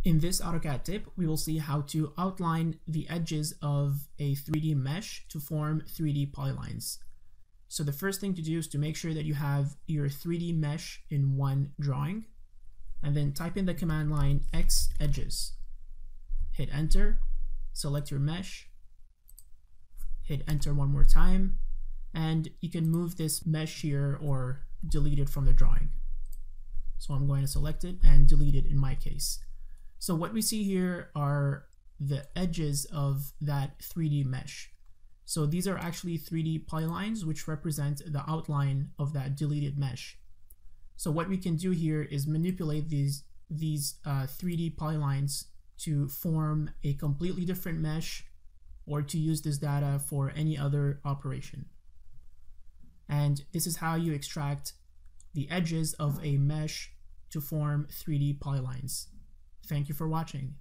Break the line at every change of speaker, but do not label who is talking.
In this AutoCAD tip, we will see how to outline the edges of a 3D mesh to form 3D polylines. So the first thing to do is to make sure that you have your 3D mesh in one drawing, and then type in the command line XEDGES. Hit enter, select your mesh, hit enter one more time, and you can move this mesh here or delete it from the drawing. So I'm going to select it and delete it in my case. So what we see here are the edges of that 3D mesh. So these are actually 3D polylines which represent the outline of that deleted mesh. So what we can do here is manipulate these 3D polylines to form a completely different mesh, or to use this data for any other operation. And this is how you extract the edges of a mesh to form 3D polylines. Thank you for watching.